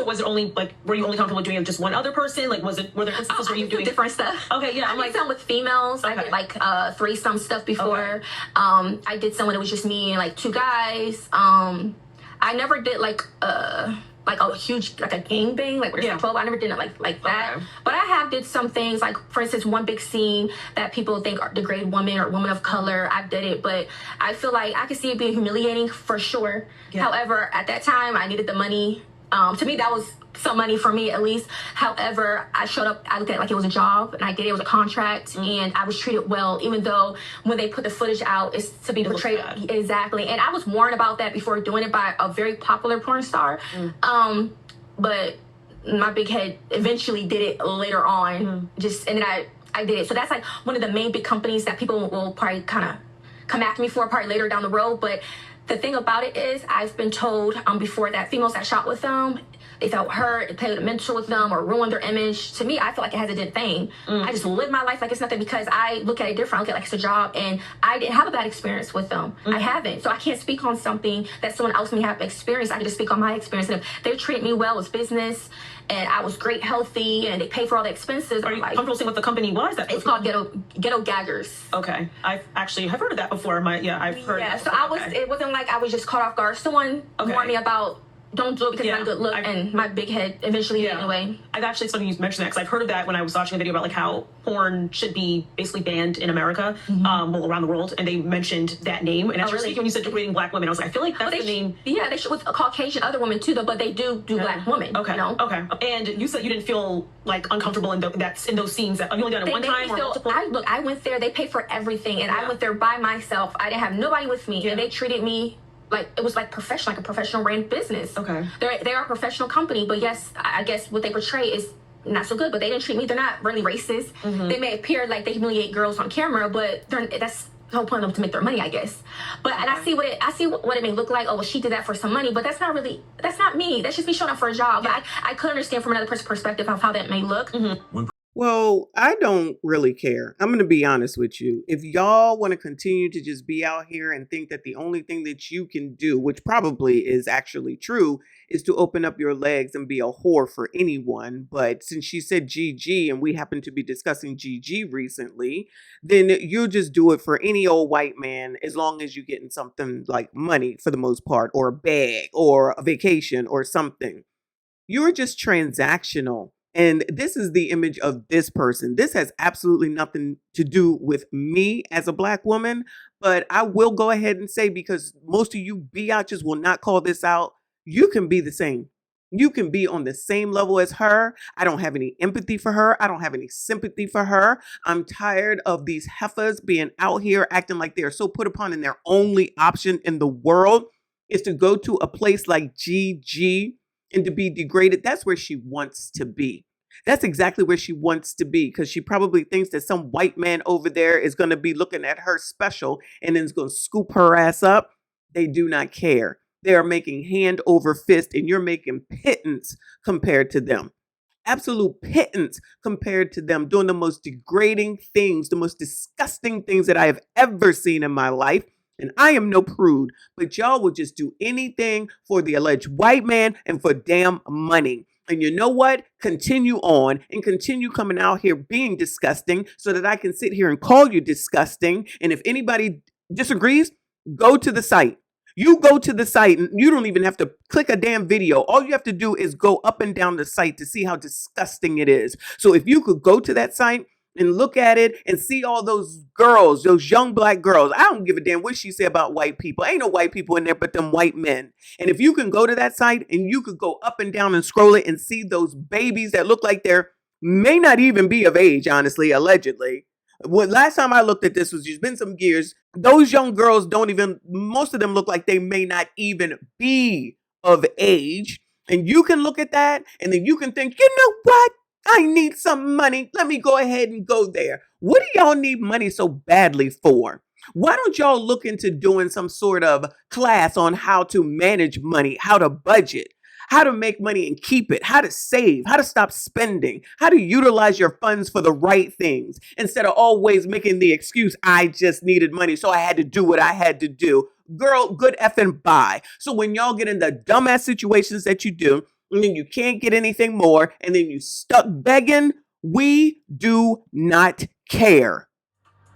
was it only like, were you only comfortable doing it with just one other person? Like, were there instances where you doing different stuff? Okay, yeah. I'm like some with females. Okay. I did like threesome stuff before. Okay. I did some when it was just me and like 2 guys. I never did like a huge like a gangbang like we're 12. I never did it like that. Okay. But I have did some things like, for instance, one big scene that people think are degrade women or women of color. I did it, but I feel like I could see it being humiliating for sure. Yeah. However, at that time I needed the money. To me, that was some money for me at least. However, I showed up, I looked at it like it was a job, and I did it. It was a contract, and I was treated well, even though when they put the footage out, it's to be portrayed. Exactly. And I was warned about that before doing it by a very popular porn star. But my big head eventually did it later on. And then I did it. So that's like one of the main big companies that people will probably kind of come after me for probably later down the road. But the thing about it is, I've been told before that females that shot with them, they felt hurt, it played mental with them, or ruined their image. To me, I feel like it has a did thing. I just live my life like it's nothing because I look at it different. I look at it like it's a job, and I didn't have a bad experience with them. I haven't. So I can't speak on something that someone else may have experienced. I can just speak on my experience. And if they treat me well as business, and I was great, healthy, and they pay for all the expenses. Are you comfortable saying what the company was? It's called Ghetto Gaggers. Okay, I've actually heard of that before. I've heard. Yeah, so I was. Okay. It wasn't like I was just caught off guard. Someone warned me about. Don't do it because it's not a good look, and my big head eventually hit anyway. I've actually, it's funny you mentioned that because I've heard of that when I was watching a video about like how porn should be basically banned in America, around the world, and they mentioned that name. And actually, when you said degrading black women, I was like, I feel like that's the name. Yeah, they should with Caucasian other women too, though, but they do black women. Okay, you know? Okay. And you said you didn't feel like uncomfortable in those scenes. Have you only done it one time? I went there. They paid for everything, and I went there by myself. I didn't have nobody with me, and they treated me like it was like professional, like a professional ran business. Okay. They are a professional company, but yes, I guess what they portray is not so good, but they didn't treat me. They're not really racist. They may appear like they humiliate girls on camera, but that's the whole point of them to make their money, I guess. But and I see what it may look like. Oh, well, she did that for some money, but that's not me. That's just me showing up for a job. Yeah. But I could understand from another person's perspective of how that may look. Well, I don't really care. I'm going to be honest with you. If y'all want to continue to just be out here and think that the only thing that you can do, which probably is actually true, is to open up your legs and be a whore for anyone. But since she said GG and we happen to be discussing GG recently, then you'll just do it for any old white man as long as you're getting something like money for the most part, or a bag or a vacation or something. You're just transactional. And this is the image of this person. This has absolutely nothing to do with me as a black woman, but I will go ahead and say, because most of you biatches will not call this out, you can be the same. You can be on the same level as her. I don't have any empathy for her. I don't have any sympathy for her. I'm tired of these heifers being out here acting like they're so put upon and their only option in the world is to go to a place like GG and to be degraded. That's where she wants to be. That's exactly where she wants to be, because she probably thinks that some white man over there is going to be looking at her special and then is going to scoop her ass up. They do not care. They are making hand over fist, and you're making pittance compared to them. Absolute pittance compared to them, doing the most degrading things, the most disgusting things that I have ever seen in my life. And I am no prude, but y'all will just do anything for the alleged white man and for damn money. And you know what? Continue on and continue coming out here being disgusting so that I can sit here and call you disgusting. And if anybody disagrees, go to the site. You go to the site and you don't even have to click a damn video. All you have to do is go up and down the site to see how disgusting it is. So if you could go to that site and look at it and see all those girls, those young black girls. I don't give a damn what she said about white people. Ain't no white people in there but them white men. And if you can go to that site and you could go up and down and scroll it and see those babies that look like they're may not even be of age, honestly, allegedly. Well, last time I looked at this was just been some years. Those young girls most of them look like they may not even be of age. And you can look at that and then you can think, you know what? I need some money. Let me go ahead and go there. What do y'all need money so badly for? Why don't y'all look into doing some sort of class on how to manage money, how to budget, how to make money and keep it, how to save, how to stop spending, how to utilize your funds for the right things instead of always making the excuse, I just needed money, so I had to do what I had to do. Girl, good effing bye. So when y'all get in the dumbass situations that you do, and then you can't get anything more, and then you stuck begging. We do not care.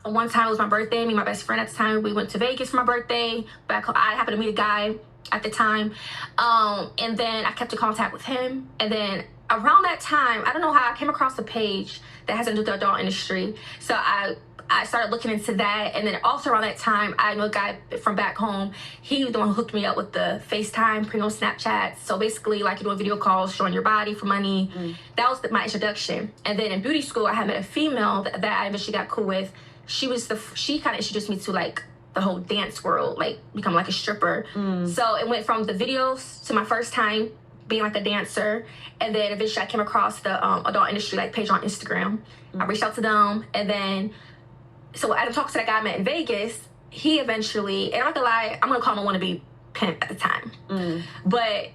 One time it was my birthday. Me and my best friend at the time, we went to Vegas for my birthday. Back home, I happened to meet a guy at the time, and then I kept in contact with him. And then around that time, I don't know how I came across a page that has to do with the adult industry. So I started looking into that. And then also around that time, I know a guy from back home. He was the one who hooked me up with the FaceTime, pre-on Snapchat. So basically, like, you're doing video calls, showing your body for money. That was my introduction. And then in beauty school, I had met a female that I eventually got cool with. She kind of introduced me to, like, the whole dance world, like, become like a stripper. So it went from the videos to my first time being like a dancer. And then eventually I came across the adult industry, like, page on Instagram. I reached out to them, and then so I talked to that guy I met in Vegas. He eventually, and I'm not gonna lie, I'm gonna call him a wannabe pimp at the time. But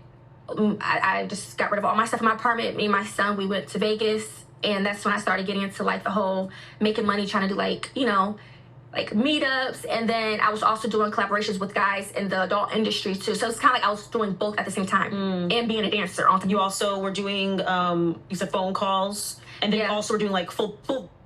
I just got rid of all my stuff in my apartment. Me and my son, we went to Vegas, and that's when I started getting into, like, the whole making money, trying to do, like, you know, like, meetups. And then I was also doing collaborations with guys in the adult industry too. So it's kind of like I was doing both at the same time, and being a dancer on top. You also were doing, you said phone calls, and then you also were doing, like, full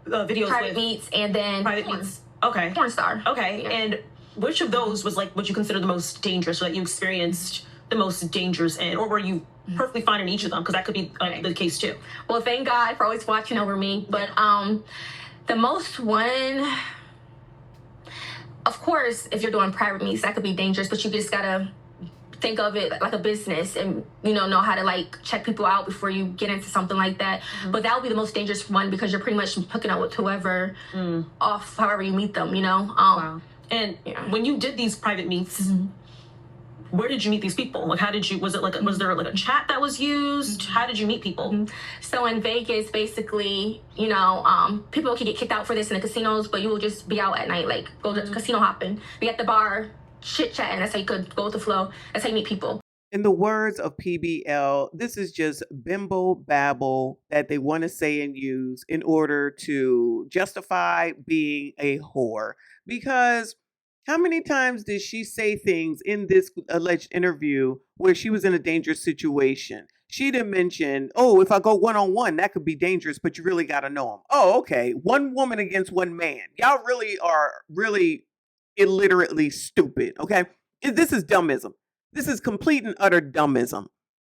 videos private with meets, and then private meets. Okay. Porn star. Okay. Yeah. And which of those was, like, what you consider the most dangerous, or that you experienced the most dangers in, or were you perfectly fine in each of them? Because that could be the case too. Well, thank God for always watching over me. But the most one, of course, if you're doing private meets, that could be dangerous, but you just gotta think of it like a business, and, you know how to, like, check people out before you get into something like that. But that would be the most dangerous one, because you're pretty much hooking up with whoever off however you meet them, you know. Wow. And when you did these private meets, where did you meet these people? Like, how did you, was there like a chat that was used? How did you meet people? So in Vegas, basically, you know, people can get kicked out for this in the casinos, but you will just be out at night, like, go to casino hopping, be at the bar, chit chatting. That's how you could go with the flow. That's how you meet people. In the words of PBL, this is just bimbo babble that they want to say and use in order to justify being a whore. Because how many times did she say things in this alleged interview where she was in a dangerous situation? She didn't mention, oh, if I go one-on-one, that could be dangerous, but you really got to know them. Oh, okay. One woman against one man. Y'all really are illiterately stupid, okay? This is dummism. This is complete and utter dummism.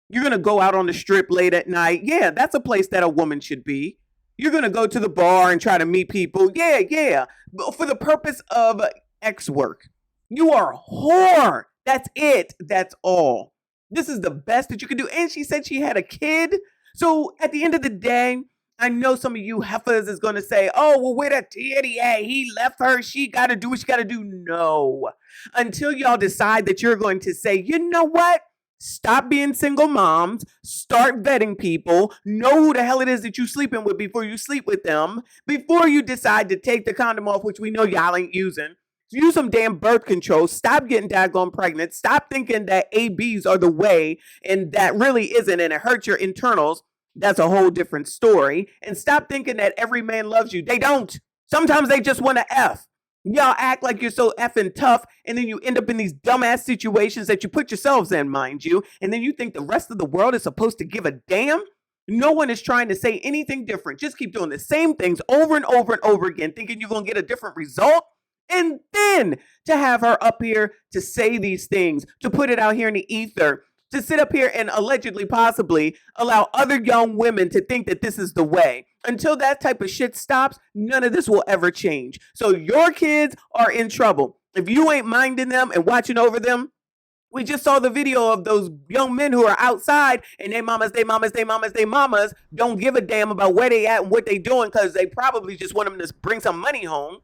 You're going to go out on the strip late at night. Yeah, that's a place that a woman should be. You're going to go to the bar and try to meet people. Yeah. But for the purpose of X work. You are a whore. That's it. That's all. This is the best that you can do. And she said she had a kid. So at the end of the day, I know some of you heifers is going to say, oh, well, where that titty at? He left her. She got to do what she got to do. No. Until y'all decide that you're going to say, you know what? Stop being single moms. Start vetting people. Know who the hell it is that you're sleeping with before you sleep with them. Before you decide to take the condom off, which we know y'all ain't using. Use some damn birth control. Stop getting daggone pregnant. Stop thinking that ABs are the way, and that really isn't, and it hurts your internals. That's a whole different story. And stop thinking that every man loves you. They don't. Sometimes they just want to F. Y'all act like you're so effing tough, and then you end up in these dumbass situations that you put yourselves in, mind you, and then you think the rest of the world is supposed to give a damn? No one is trying to say anything different. Just keep doing the same things over and over and over again, thinking you're going to get a different result. And then to have her up here to say these things, to put it out here in the ether, to sit up here and allegedly, possibly allow other young women to think that this is the way. Until that type of shit stops, none of this will ever change. So your kids are in trouble. If you ain't minding them and watching over them, we just saw the video of those young men who are outside and they mamas don't give a damn about where they at and what they doing, because they probably just want them to bring some money home.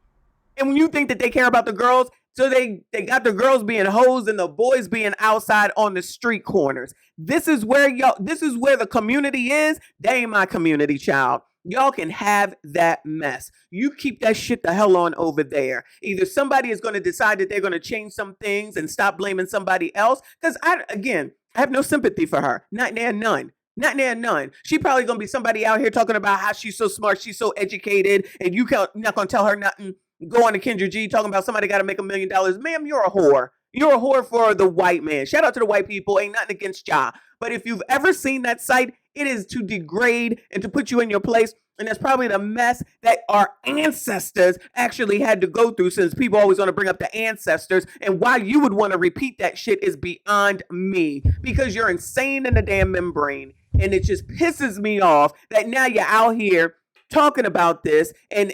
And when you think that they care about the girls, so they got the girls being hoes and the boys being outside on the street corners. This is where the community is. They ain't my community, child. Y'all can have that mess. You keep that shit the hell on over there. Either somebody is going to decide that they're going to change some things and stop blaming somebody else. Because I have no sympathy for her. Not near none. Not near none. She probably going to be somebody out here talking about how she's so smart, she's so educated, and you not going to tell her nothing. Go on to Kendra G talking about somebody got to make $1 million. Ma'am, you're a whore. You're a whore for the white man. Shout out to the white people. Ain't nothing against y'all. But if you've ever seen that site, it is to degrade and to put you in your place. And that's probably the mess that our ancestors actually had to go through, since people always want to bring up the ancestors. And why you would want to repeat that shit is beyond me, because you're insane in the damn membrane. And it just pisses me off that now you're out here talking about this and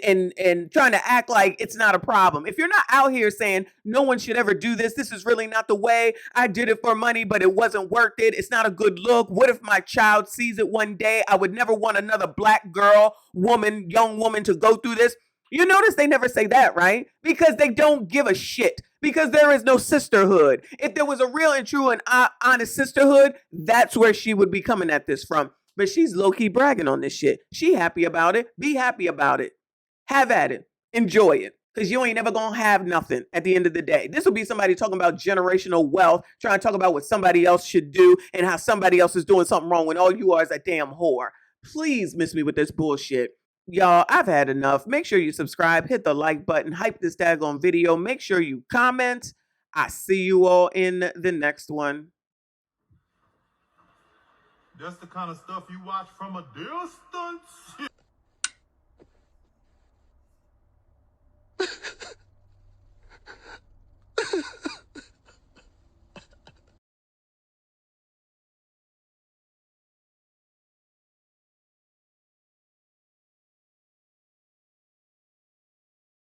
trying to act like it's not a problem. If you're not out here saying no one should ever do this, this is really not the way, I did it for money but it wasn't worth it, it's not a good look, what if my child sees it one day, I would never want another black girl, woman, young woman to go through this. You notice they never say that, right? Because they don't give a shit. Because there is no sisterhood. If there was a real and true and honest sisterhood, that's where she would be coming at this from. But she's low-key bragging on this shit. She happy about it. Be happy about it. Have at it. Enjoy it. Because you ain't never going to have nothing at the end of the day. This will be somebody talking about generational wealth, trying to talk about what somebody else should do and how somebody else is doing something wrong when all you are is a damn whore. Please miss me with this bullshit. Y'all, I've had enough. Make sure you subscribe, hit the like button, hype this daggone video. Make sure you comment. I see you all in the next one. That's the kind of stuff you watch from a distance.